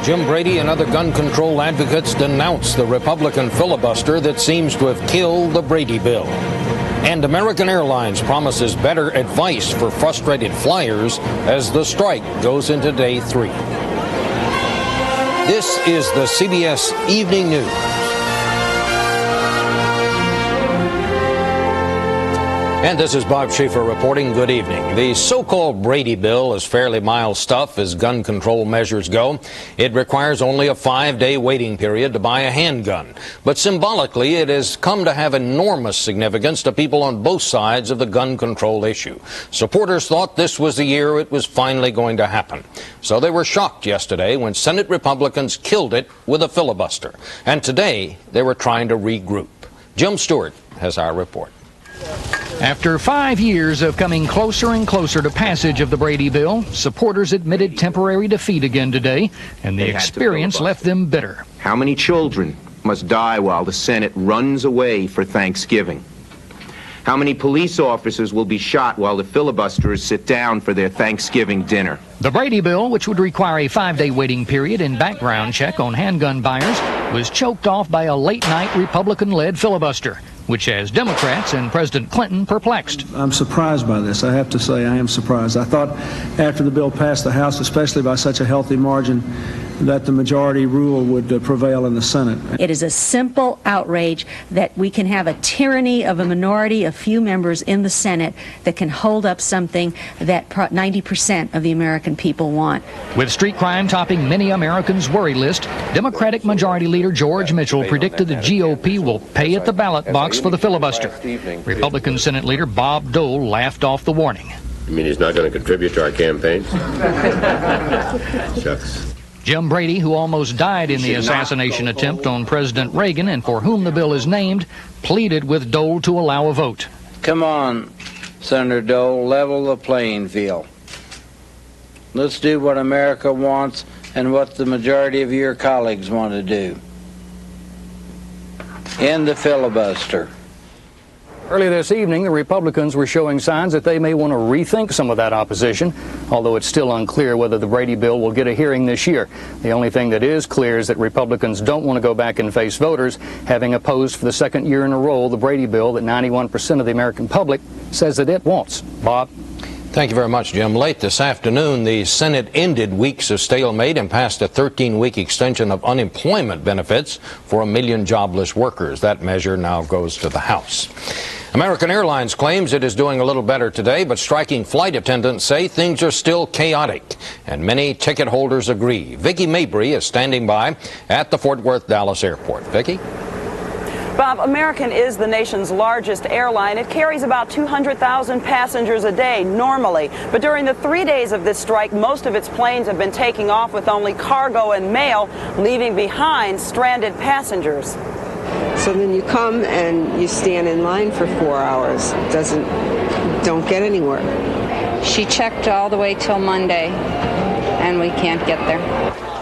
Jim Brady and other gun control advocates denounce the Republican filibuster that seems to have killed the Brady bill. And American Airlines promises better advice for frustrated flyers as the strike goes into day 3. This is the CBS Evening News. And this is Bob Schieffer reporting. Good evening. The so-called Brady bill is fairly mild stuff as gun control measures go. It requires only a 5-day waiting period to buy a handgun. But symbolically, it has come to have enormous significance to people on both sides of the gun control issue. Supporters thought this was the year it was finally going to happen. So they were shocked yesterday when Senate Republicans killed it with a filibuster. And today, they were trying to regroup. Jim Stewart has our report. After 5 years of coming closer and closer to passage of the Brady bill, supporters admitted temporary defeat again today, and the experience left them bitter. How many children must die while the Senate runs away for Thanksgiving? How many police officers will be shot while the filibusterers sit down for their Thanksgiving dinner? The Brady bill, which would require a 5-day waiting period and background check on handgun buyers, was choked off by a late-night Republican-led filibuster, which has Democrats and President Clinton perplexed. I'm surprised by this. I have to say I am surprised. I thought after the bill passed the House, especially by such a healthy margin, that the majority rule would prevail in the Senate. It is a simple outrage that we can have a tyranny of a minority, a few members in the Senate that can hold up something that 90% of the American people want. With street crime topping many Americans' worry list, Democratic Majority Leader George Mitchell predicted the GOP will pay at the ballot box for the filibuster. Republican Senate Leader Bob Dole laughed off the warning. You mean he's not going to contribute to our campaign? Shucks. Jim Brady, who almost died in the assassination attempt on President Reagan and for whom the bill is named, pleaded with Dole to allow a vote. Come on, Senator Dole, level the playing field. Let's do what America wants and what the majority of your colleagues want to do. End the filibuster. Early this evening, the Republicans were showing signs that they may want to rethink some of that opposition, although it's still unclear whether the Brady bill will get a hearing this year. The only thing that is clear is that Republicans don't want to go back and face voters, having opposed for the second year in a row the Brady bill that 91% of the American public says that it wants. Bob? Thank you very much, Jim. Late this afternoon, the Senate ended weeks of stalemate and passed a 13-week extension of unemployment benefits for 1 million jobless workers. That measure now goes to the House. American Airlines claims it is doing a little better today, but striking flight attendants say things are still chaotic, and many ticket holders agree. Vicki Mabry is standing by at the Fort Worth Dallas Airport. Vicki? Bob, American is the nation's largest airline. It carries about 200,000 passengers a day normally. But during the 3 days of this strike, most of its planes have been taking off with only cargo and mail, leaving behind stranded passengers. So then you come and you stand in line for 4 hours. Don't get anywhere. She checked all the way till Monday, and we can't get there.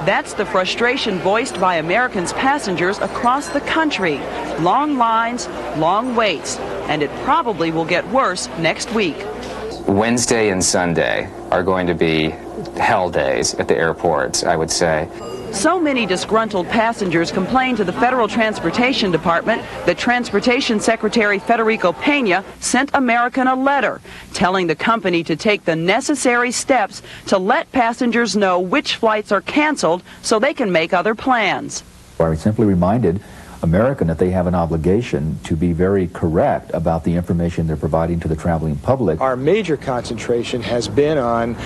That's the frustration voiced by Americans' passengers across the country. Long lines, long waits, and it probably will get worse next week. Wednesday and Sunday are going to be hell days at the airports, I would say. So many disgruntled passengers complained to the Federal Transportation Department that Transportation Secretary Federico Pena sent American a letter telling the company to take the necessary steps to let passengers know which flights are canceled so they can make other plans. I simply reminded American that they have an obligation to be very correct about the information they're providing to the traveling public. Our major concentration has been on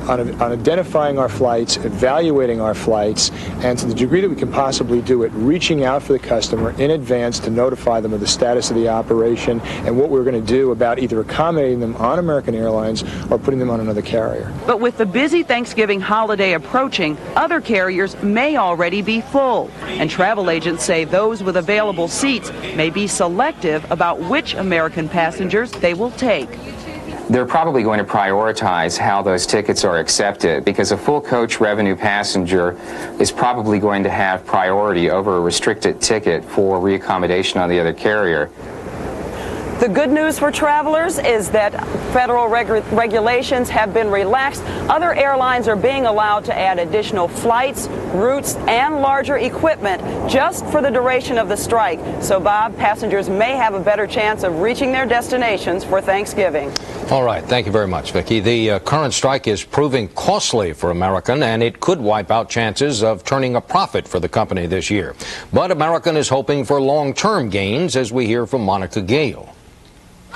identifying our flights, evaluating our flights, and to the degree that we can possibly do it, reaching out for the customer in advance to notify them of the status of the operation and what we're going to do about either accommodating them on American Airlines or putting them on another carrier. But with the busy Thanksgiving holiday approaching, other carriers may already be full, and travel agents say those with available seats may be selective about which American passengers they will take. They're probably going to prioritize how those tickets are accepted because a full coach revenue passenger is probably going to have priority over a restricted ticket for reaccommodation on the other carrier. The good news for travelers is that federal regulations have been relaxed. Other airlines are being allowed to add additional flights, routes, and larger equipment just for the duration of the strike. So, Bob, passengers may have a better chance of reaching their destinations for Thanksgiving. All right. Thank you very much, Vicki. The current strike is proving costly for American, and it could wipe out chances of turning a profit for the company this year. But American is hoping for long-term gains, as we hear from Monica Gale.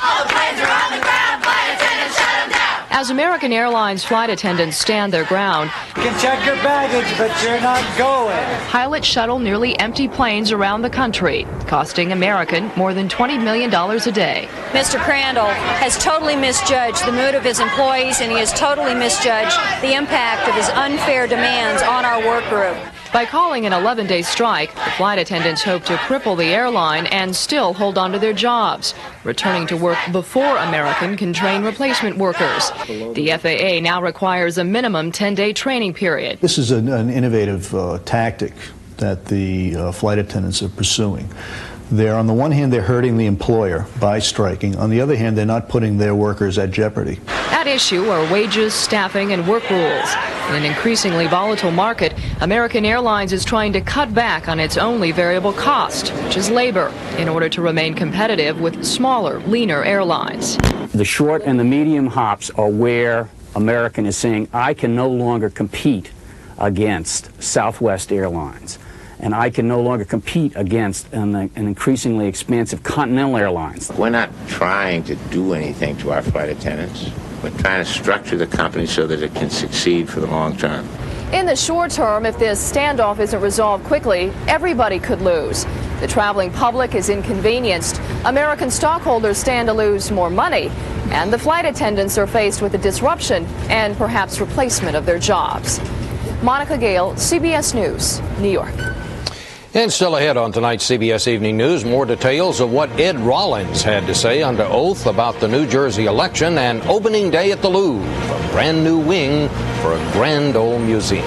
All the planes are on the ground. Flight attendants, shut them down. As American Airlines flight attendants stand their ground, you can check your baggage, but you're not going. Pilots shuttle nearly empty planes around the country, costing American more than $20 million a day. Mr. Crandall has totally misjudged the mood of his employees, and he has totally misjudged the impact of his unfair demands on our work group. By calling an 11-day strike, the flight attendants hope to cripple the airline and still hold on to their jobs, returning to work before American can train replacement workers. The FAA now requires a minimum 10-day training period. This is an innovative tactic that the flight attendants are pursuing. On the one hand, they're hurting the employer by striking. On the other hand, they're not putting their workers at jeopardy. At issue are wages, staffing, and work rules. In an increasingly volatile market, American Airlines is trying to cut back on its only variable cost, which is labor, in order to remain competitive with smaller, leaner airlines. The short and the medium hops are where American is saying, I can no longer compete against Southwest Airlines. And I can no longer compete against an increasingly expansive Continental Airlines. We're not trying to do anything to our flight attendants. We're trying to structure the company so that it can succeed for the long term. In the short term, if this standoff isn't resolved quickly, everybody could lose. The traveling public is inconvenienced. American stockholders stand to lose more money. And the flight attendants are faced with a disruption and perhaps replacement of their jobs. Monica Gale, CBS News, New York. And still ahead on tonight's CBS Evening News, more details of what Ed Rollins had to say under oath about the New Jersey election and opening day at the Louvre, a brand new wing for a grand old museum.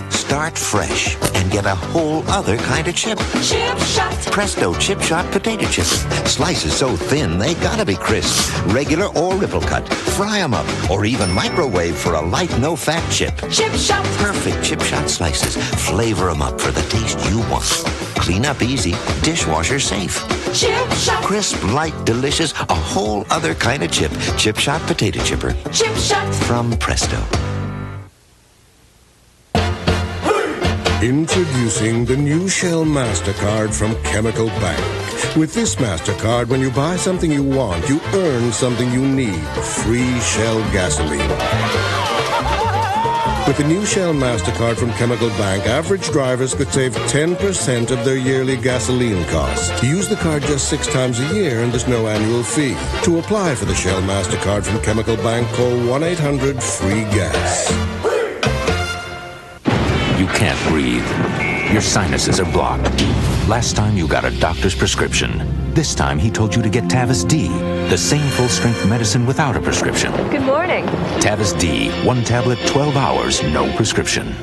Start fresh and get a whole other kind of chip. Chip Shot. Presto Chip Shot potato chips. Slices so thin they gotta be crisp. Regular or ripple cut. Fry them up or even microwave for a light, no-fat chip. Chip Shot. Perfect Chip Shot slices. Flavor them up for the taste you want. Clean up easy. Dishwasher safe. Chip Shot. Crisp, light, delicious. A whole other kind of chip. Chip Shot potato chipper. Chip Shot. From Presto. Introducing the new Shell MasterCard from Chemical Bank. With this MasterCard, when you buy something you want, you earn something you need. Free Shell gasoline. With the new Shell MasterCard from Chemical Bank, average drivers could save 10% of their yearly gasoline costs. Use the card just 6 times a year and there's no annual fee. To apply for the Shell MasterCard from Chemical Bank, call 1-800-FREE-GAS. You can't breathe. Your sinuses are blocked. Last time you got a doctor's prescription. This time he told you to get Tavis D, the same full-strength medicine without a prescription. Good morning. Tavis D, 1 tablet, 12 hours, no prescription.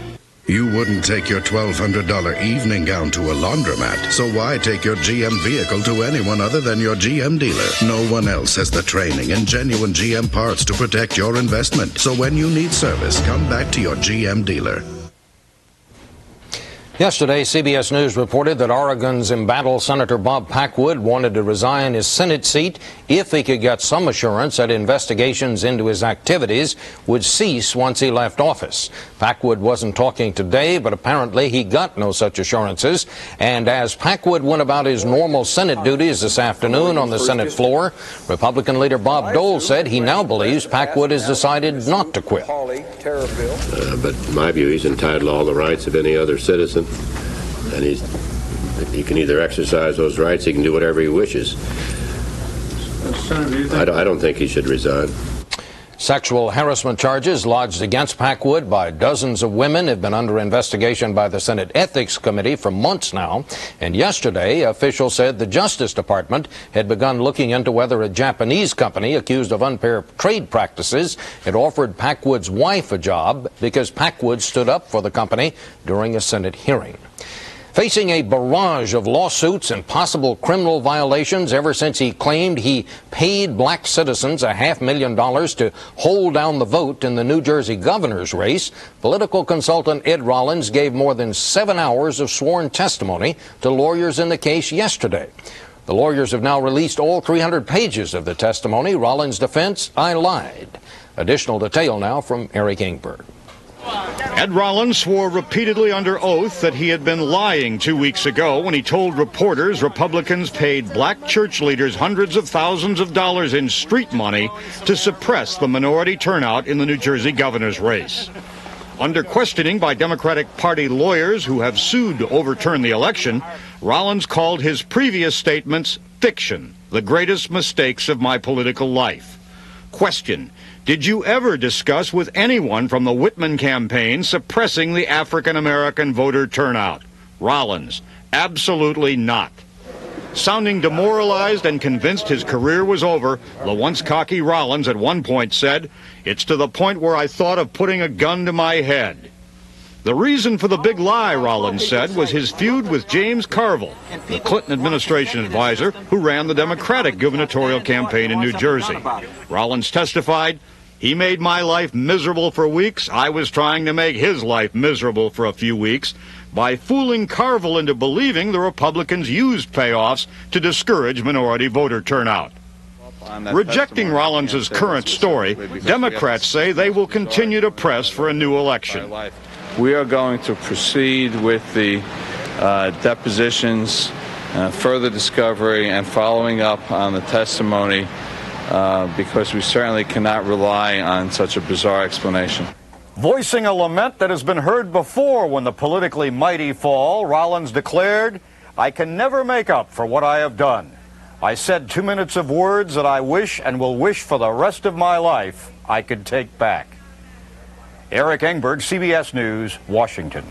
You wouldn't take your $1,200 evening gown to a laundromat, so why take your GM vehicle to anyone other than your GM dealer? No one else has the training and genuine GM parts to protect your investment. So when you need service, come back to your GM dealer. Yesterday, CBS News reported that Oregon's embattled Senator Bob Packwood wanted to resign his Senate seat if he could get some assurance that investigations into his activities would cease once he left office. Packwood wasn't talking today, but apparently he got no such assurances. And as Packwood went about his normal Senate duties this afternoon on the Senate floor, Republican leader Bob Dole said he now believes Packwood has decided not to quit. But in my view, he's entitled to all the rights of any other citizen. And he can either exercise those rights, he can do whatever he wishes. I don't think he should resign. Sexual harassment charges lodged against Packwood by dozens of women have been under investigation by the Senate Ethics Committee for months now. And yesterday, officials said the Justice Department had begun looking into whether a Japanese company accused of unfair trade practices had offered Packwood's wife a job because Packwood stood up for the company during a Senate hearing. Facing a barrage of lawsuits and possible criminal violations ever since he claimed he paid black citizens $500,000 to hold down the vote in the New Jersey governor's race, political consultant Ed Rollins gave more than 7 hours of sworn testimony to lawyers in the case yesterday. The lawyers have now released all 300 pages of the testimony. Rollins' defense, "I lied." Additional detail now from Eric Ingberg. Ed Rollins swore repeatedly under oath that he had been lying 2 weeks ago when he told reporters Republicans paid black church leaders hundreds of thousands of dollars in street money to suppress the minority turnout in the New Jersey governor's race. Under questioning by Democratic Party lawyers who have sued to overturn the election, Rollins called his previous statements fiction, the greatest mistakes of my political life. Question: did you ever discuss with anyone from the Whitman campaign suppressing the African-American voter turnout? Rollins: absolutely not. Sounding demoralized and convinced his career was over, the once cocky Rollins at one point said, "It's to the point where I thought of putting a gun to my head." The reason for the big lie, Rollins said, was his feud with James Carville, the Clinton administration advisor who ran the Democratic gubernatorial campaign in New Jersey. Rollins testified, "He made my life miserable for weeks. I was trying to make his life miserable for a few weeks by fooling Carville into believing the Republicans used payoffs to discourage minority voter turnout." Rejecting Rollins' current story, Democrats say they will continue to press for a new election. We are going to proceed with the depositions, further discovery, and following up on the testimony because we certainly cannot rely on such a bizarre explanation. Voicing a lament that has been heard before when the politically mighty fall, Rollins declared, "I can never make up for what I have done. I said 2 minutes of words that I wish and will wish for the rest of my life I could take back." Eric Engberg, CBS News, Washington.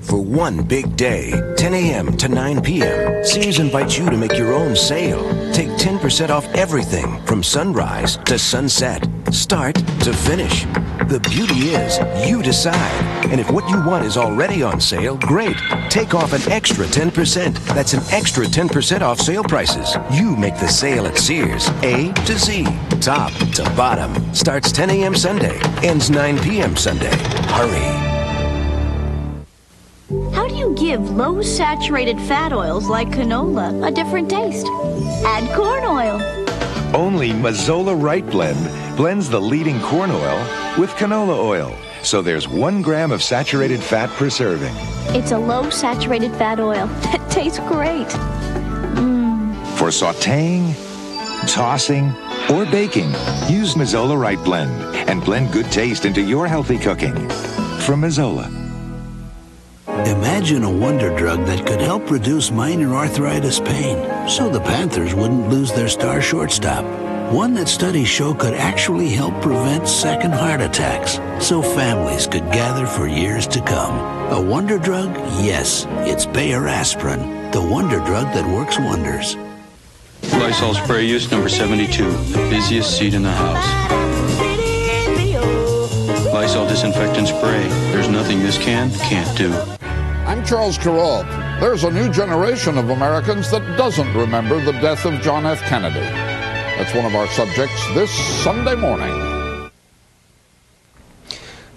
For one big day, 10 a.m. to 9 p.m., Sears invites you to make your own sale. Take 10% off everything from sunrise to sunset, start to finish. The beauty is, you decide. And if what you want is already on sale, great. Take off an extra 10%. That's an extra 10% off sale prices. You make the sale at Sears, A to Z, top to bottom. Starts 10 a.m. Sunday, ends 9 p.m. Sunday. Hurry. How do you give low-saturated fat oils like canola a different taste? Add corn oil. Only Mazola Right Blend blends the leading corn oil with canola oil. So there's 1 gram of saturated fat per serving. It's a low-saturated fat oil. It tastes great. For sautéing, tossing, or baking, use Mazola Right Blend and blend good taste into your healthy cooking. From Mazola. Imagine a wonder drug that could help reduce minor arthritis pain so the Panthers wouldn't lose their star shortstop. One that studies show could actually help prevent second heart attacks so families could gather for years to come. A wonder drug? Yes, it's Bayer Aspirin, the wonder drug that works wonders. Lysol spray use number 72, the busiest seat in the house. Lysol disinfectant spray. There's nothing this can't do. I'm Charles Carroll. There's a new generation of Americans that doesn't remember the death of John F. Kennedy. That's one of our subjects this Sunday morning.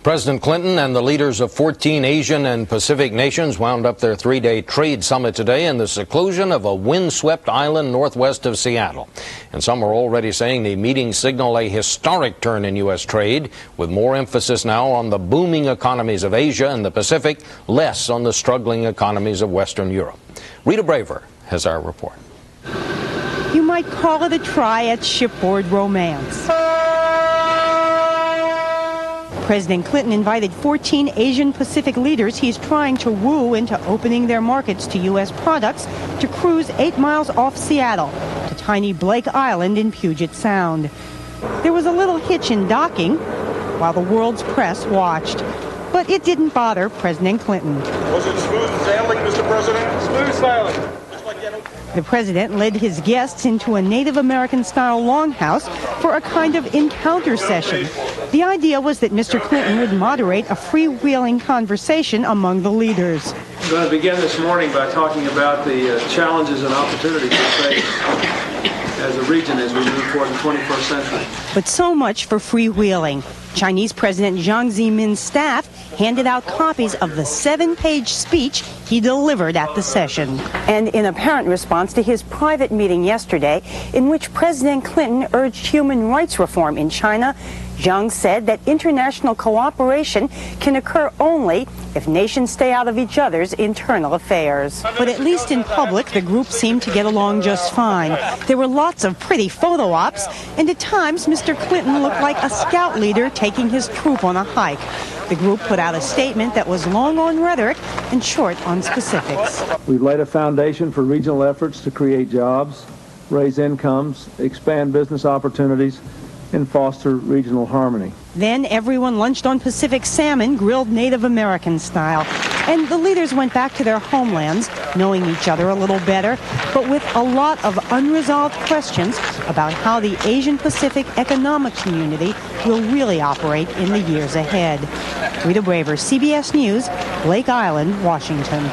President Clinton and the leaders of 14 Asian and Pacific nations wound up their 3-day trade summit today in the seclusion of a windswept island northwest of Seattle. And some are already saying the meeting signaled a historic turn in U.S. trade, with more emphasis now on the booming economies of Asia and the Pacific, less on the struggling economies of Western Europe. Rita Braver has our report. You might call it a try at shipboard romance. President Clinton invited 14 Asian Pacific leaders he's trying to woo into opening their markets to U.S. products to cruise 8 miles off Seattle to tiny Blake Island in Puget Sound. There was a little hitch in docking while the world's press watched. But it didn't bother President Clinton. Was it smooth sailing, Mr. President? Smooth sailing. The president led his guests into a Native American-style longhouse for a kind of encounter session. The idea was that Mr. Clinton would moderate a freewheeling conversation among the leaders. I'm going to begin this morning by talking about the challenges and opportunities we face as a region as we move toward the 21st century. But so much for freewheeling. Chinese President Jiang Zemin's staff handed out copies of the 7-page speech he delivered at the session. And in apparent response to his private meeting yesterday, in which President Clinton urged human rights reform in China, Jiang said that international cooperation can occur only if nations stay out of each other's internal affairs. But at least in public, the group seemed to get along just fine. There were lots of pretty photo ops, and at times Mr. Clinton looked like a scout leader taking his troop on a hike. The group put out a statement that was long on rhetoric and short on specifics. We've laid a foundation for regional efforts to create jobs, raise incomes, expand business opportunities, and foster regional harmony. Then everyone lunched on Pacific salmon, grilled Native American style. And the leaders went back to their homelands, knowing each other a little better, but with a lot of unresolved questions about how the Asian Pacific economic community will really operate in the years ahead. Rita Braver, CBS News, Blake Island, Washington.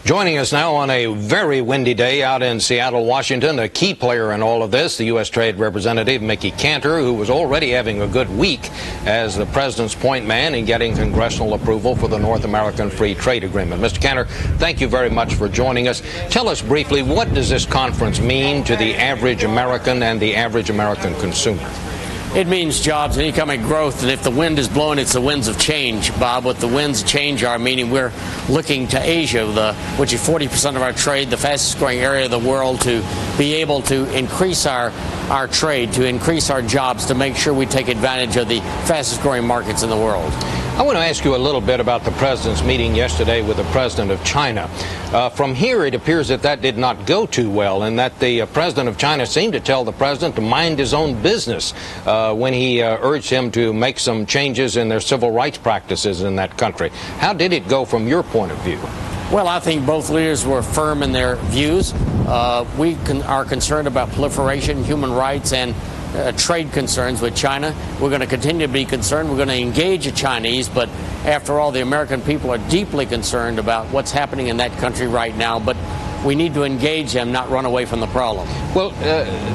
Joining us now on a very windy day out in Seattle, Washington, a key player in all of this, the U.S. Trade Representative Mickey Cantor, who was already having a good week as the president's point man in getting congressional approval for the North American Free Trade Agreement. Mr. Cantor, thank you very much for joining us. Tell us briefly, what does this conference mean to the average American and the average American consumer? It means jobs and economic growth, and if the wind is blowing, it's the winds of change, Bob. What the winds of change are, meaning we're looking to Asia, which is 40% of our trade, the fastest growing area of the world, to be able to increase our trade, to increase our jobs, to make sure we take advantage of the fastest growing markets in the world. I want to ask you a little bit about the president's meeting yesterday with the president of China. From here, it appears that did not go too well, and that the president of China seemed to tell the president to mind his own business when he urged him to make some changes in their civil rights practices in that country. How did it go from your point of view? Well, I think both leaders were firm in their views. We are concerned about proliferation, human rights, and trade concerns with China. We're going to continue to be concerned. We're going to engage the Chinese, but after all, the American people are deeply concerned about what's happening in that country right now. But we need to engage them, not run away from the problem. Well,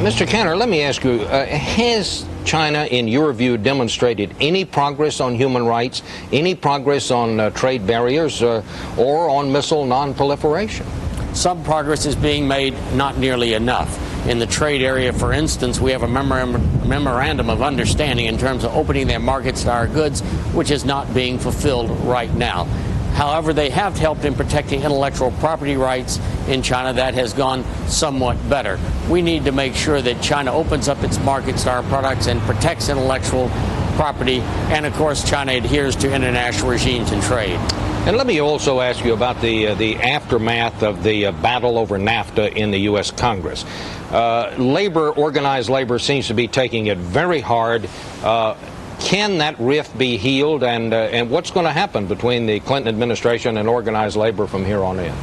Mr. Cantor, let me ask you, has China, in your view, demonstrated any progress on human rights, any progress on trade barriers, or on missile non-proliferation? Some progress is being made, not nearly enough. In the trade area, for instance, we have a memorandum of understanding in terms of opening their markets to our goods, which is not being fulfilled right now. However, they have helped in protecting intellectual property rights in China. That has gone somewhat better. We need to make sure that China opens up its markets to our products and protects intellectual property, and of course China adheres to international regimes in trade. And let me also ask you about the aftermath of the battle over NAFTA in the U.S. Congress. Organized labor seems to be taking it very hard. Can that rift be healed, and what's going to happen between the Clinton administration and organized labor from here on in?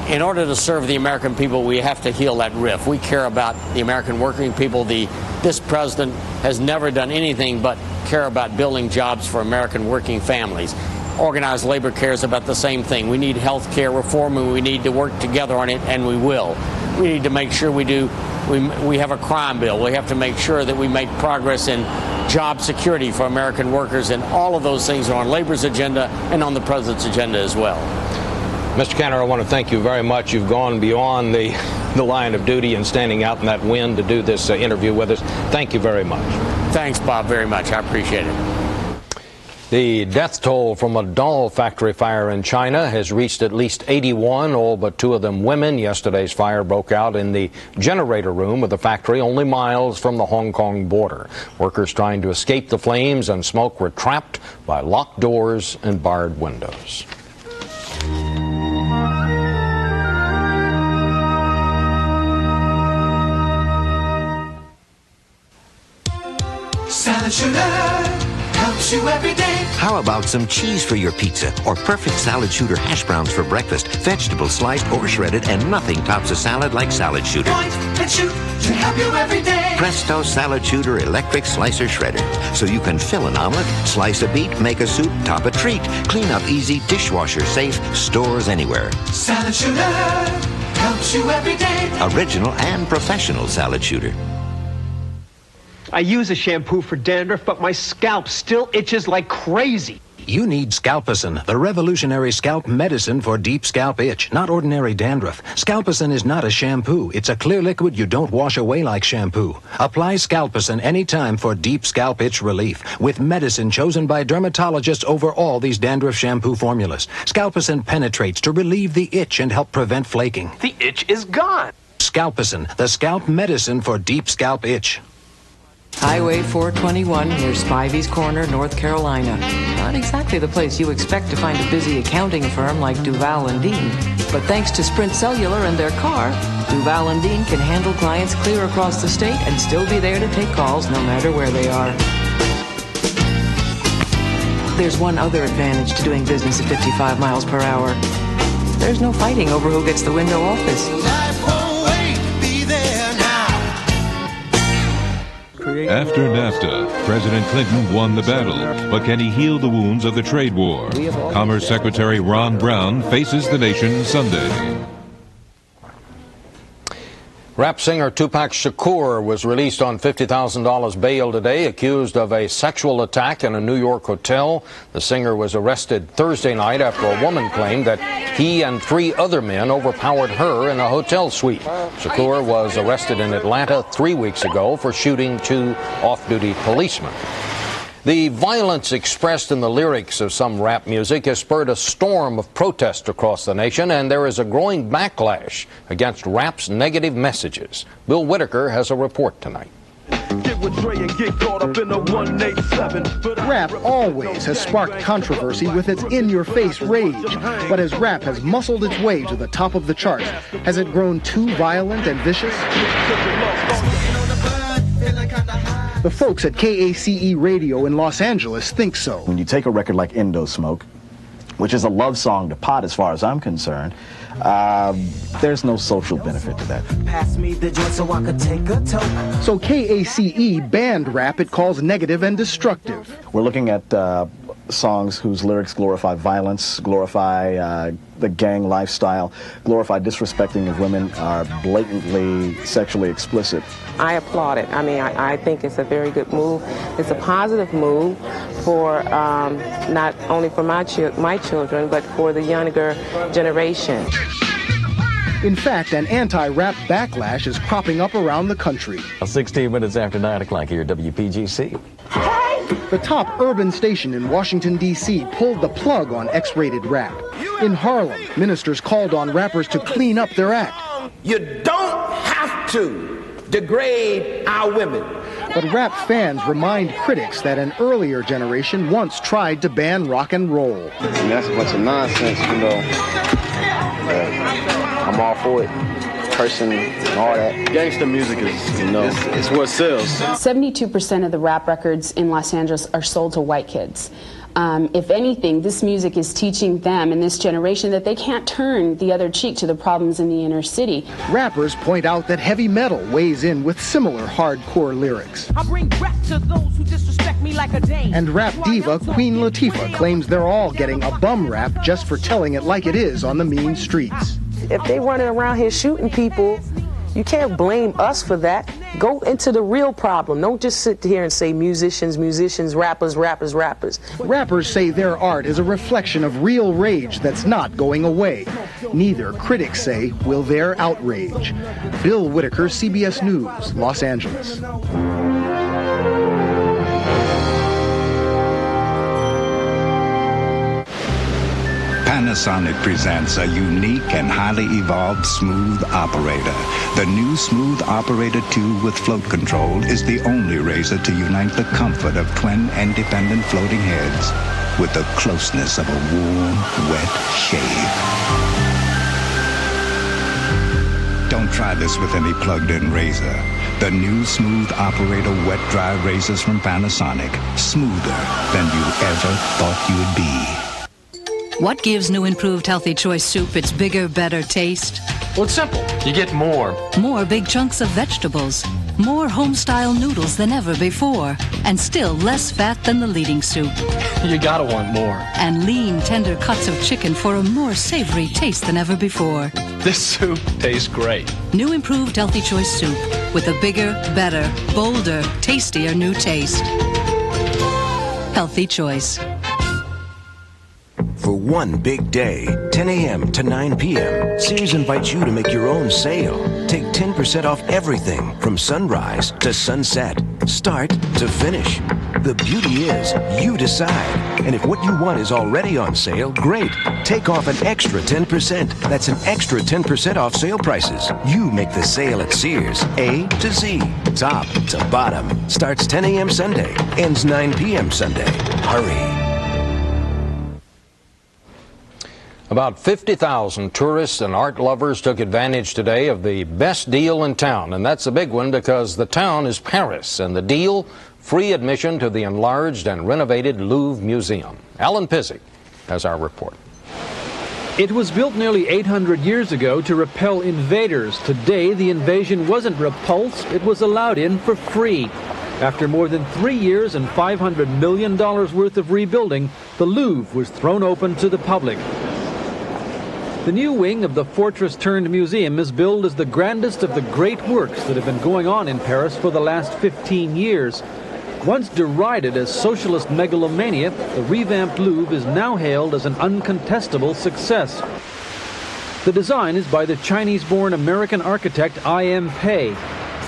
In order to serve the American people, we have to heal that rift. We care about the American working people. This president has never done anything but care about building jobs for American working families. Organized labor cares about the same thing. We need health care reform, and we need to work together on it, and we will. We need to make sure we have a crime bill. We have to make sure that we make progress in job security for American workers, and all of those things are on labor's agenda and on the president's agenda as well. Mr. Cantor, I want to thank you very much. You've gone beyond the line of duty and standing out in that wind to do this interview with us. Thank you very much. Thanks, Bob, very much. I appreciate it. The death toll from a doll factory fire in China has reached at least 81, all but 2 of them women. Yesterday's fire broke out in the generator room of the factory only miles from the Hong Kong border. Workers trying to escape the flames and smoke were trapped by locked doors and barred windows. Salad Shooter helps you every day. How about some cheese for your pizza or perfect salad shooter hash browns for breakfast? Vegetables sliced or shredded, and nothing tops a salad like Salad Shooter. Point and shoot to help you every day. Presto Salad Shooter electric slicer shredder. So you can fill an omelet, slice a beet, make a soup, top a treat. Clean up easy, dishwasher safe, stores anywhere. Salad Shooter helps you every day. Original and professional Salad Shooter. I use a shampoo for dandruff, but my scalp still itches like crazy. You need Scalpicin, the revolutionary scalp medicine for deep scalp itch, not ordinary dandruff. Scalpicin is not a shampoo. It's a clear liquid you don't wash away like shampoo. Apply Scalpicin anytime for deep scalp itch relief, with medicine chosen by dermatologists over all these dandruff shampoo formulas. Scalpicin penetrates to relieve the itch and help prevent flaking. The itch is gone. Scalpicin, the scalp medicine for deep scalp itch. Highway 421 near Spivey's Corner, North Carolina. Not exactly the place you expect to find a busy accounting firm like Duval & Dean. But thanks to Sprint Cellular and their car, Duval & Dean can handle clients clear across the state and still be there to take calls no matter where they are. There's one other advantage to doing business at 55 miles per hour. There's no fighting over who gets the window office. After NAFTA, President Clinton won the battle, but can he heal the wounds of the trade war? Commerce Secretary Ron Brown faces the nation Sunday. Rap singer Tupac Shakur was released on $50,000 bail today, accused of a sexual attack in a New York hotel. The singer was arrested Thursday night after a woman claimed that he and 3 other men overpowered her in a hotel suite. Shakur was arrested in Atlanta 3 weeks ago for shooting 2 off-duty policemen. The violence expressed in the lyrics of some rap music has spurred a storm of protest across the nation, and there is a growing backlash against rap's negative messages. Bill Whitaker has a report tonight. Rap always has sparked controversy with its in-your-face rage. But as rap has muscled its way to the top of the charts, has it grown too violent and vicious? The folks at KACE Radio in Los Angeles think so. When you take a record like Indo Smoke, which is a love song to pot as far as I'm concerned, there's no social benefit to that. Pass me the joint so I could take a toke. So KACE banned rap it calls negative and destructive. We're looking at songs whose lyrics glorify violence, glorify the gang lifestyle, glorify disrespecting of women, are blatantly sexually explicit. I applaud it. I mean, I think it's a very good move. It's a positive move for not only for my children, but for the younger generation. In fact, an anti-rap backlash is cropping up around the country. 16 minutes after 9 o'clock here at WPGC. The top urban station in Washington, D.C. pulled the plug on X-rated rap. In Harlem, ministers called on rappers to clean up their act. You don't have to degrade our women. But rap fans remind critics that an earlier generation once tried to ban rock and roll. And that's a bunch of nonsense, you know. I'm all for it. Person and all that. Gangsta music is, you know, it's what sells. 72% of the rap records in Los Angeles are sold to white kids. If anything, this music is teaching them in this generation that they can't turn the other cheek to the problems in the inner city. Rappers point out that heavy metal weighs in with similar hardcore lyrics. I bring rap to those who disrespect me like a dame. And rap diva Queen Latifah claims they're all getting a bum rap just for telling it like it is on the mean streets. If they running around here shooting people, you can't blame us for that. Go into the real problem. Don't just sit here and say musicians, rappers. Rappers say their art is a reflection of real rage that's not going away. Neither, critics say, will their outrage. Bill Whitaker, CBS News, Los Angeles. Panasonic presents a unique and highly evolved Smooth Operator. The new Smooth Operator 2 with float control is the only razor to unite the comfort of twin independent floating heads with the closeness of a warm, wet shave. Don't try this with any plugged-in razor. The new Smooth Operator wet dry razors from Panasonic. Smoother than you ever thought you'd be. What gives new improved Healthy Choice soup its bigger, better taste? Well, it's simple. You get more. More big chunks of vegetables. More home-style noodles than ever before. And still less fat than the leading soup. You gotta want more. And lean, tender cuts of chicken for a more savory taste than ever before. This soup tastes great. New improved Healthy Choice soup with a bigger, better, bolder, tastier new taste. Healthy Choice. For one big day, 10 a.m. to 9 p.m., Sears invites you to make your own sale. Take 10% off everything from sunrise to sunset, start to finish. The beauty is, you decide. And if what you want is already on sale, great. Take off an extra 10%. That's an extra 10% off sale prices. You make the sale at Sears. A to Z, top to bottom. Starts 10 a.m. Sunday, ends 9 p.m. Sunday. Hurry. About 50,000 tourists and art lovers took advantage today of the best deal in town. And that's a big one because the town is Paris. And the deal, free admission to the enlarged and renovated Louvre Museum. Alan Pizik has our report. It was built nearly 800 years ago to repel invaders. Today, the invasion wasn't repulsed. It was allowed in for free. After more than 3 years and $500 million worth of rebuilding, the Louvre was thrown open to the public. The new wing of the fortress-turned-museum is billed as the grandest of the great works that have been going on in Paris for the last 15 years. Once derided as socialist megalomania, the revamped Louvre is now hailed as an uncontestable success. The design is by the Chinese-born American architect I.M. Pei.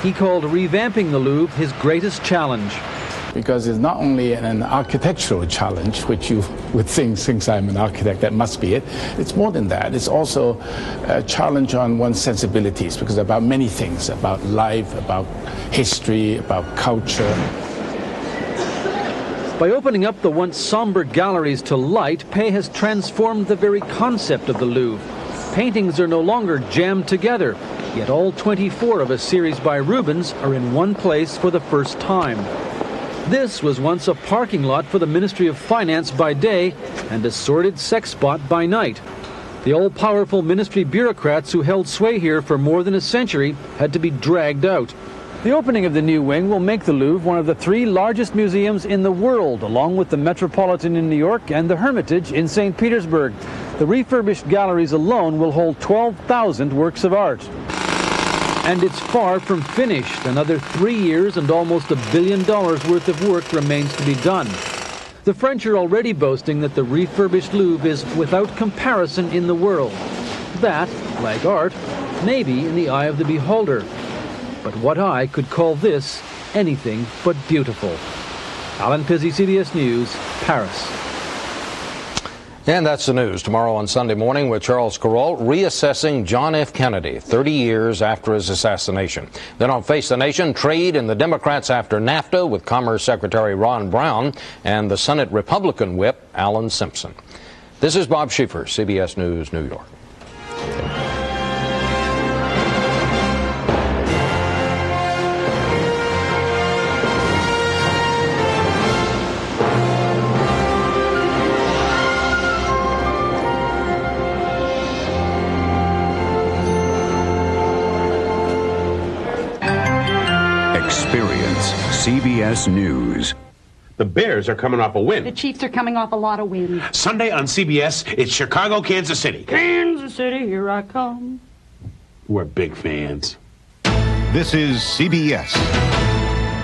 He called revamping the Louvre his greatest challenge. Because it's not only an architectural challenge, which you would think, since I'm an architect, that must be it. It's more than that. It's also a challenge on one's sensibilities, because about many things, about life, about history, about culture. By opening up the once somber galleries to light, Pei has transformed the very concept of the Louvre. Paintings are no longer jammed together, yet all 24 of a series by Rubens are in one place for the first time. This was once a parking lot for the Ministry of Finance by day and a sordid sex spot by night. The all-powerful ministry bureaucrats who held sway here for more than a century had to be dragged out. The opening of the new wing will make the Louvre one of the 3 largest museums in the world, along with the Metropolitan in New York and the Hermitage in St. Petersburg. The refurbished galleries alone will hold 12,000 works of art. And it's far from finished. Another 3 years and almost $1 billion worth of work remains to be done. The French are already boasting that the refurbished Louvre is without comparison in the world. That, like art, may be in the eye of the beholder. But what eye could call this anything but beautiful? Alan Pizik, CBS News, Paris. And that's the news. Tomorrow on Sunday Morning with Charles Carroll, reassessing John F. Kennedy 30 years after his assassination. Then on Face the Nation, trade and the Democrats after NAFTA with Commerce Secretary Ron Brown and the Senate Republican whip Alan Simpson. This is Bob Schieffer, CBS News, New York. Experience CBS News. The Bears are coming off a win. The Chiefs are coming off a lot of wins. Sunday on CBS, it's Chicago, Kansas City. Kansas City, here I come. We're big fans. This is CBS.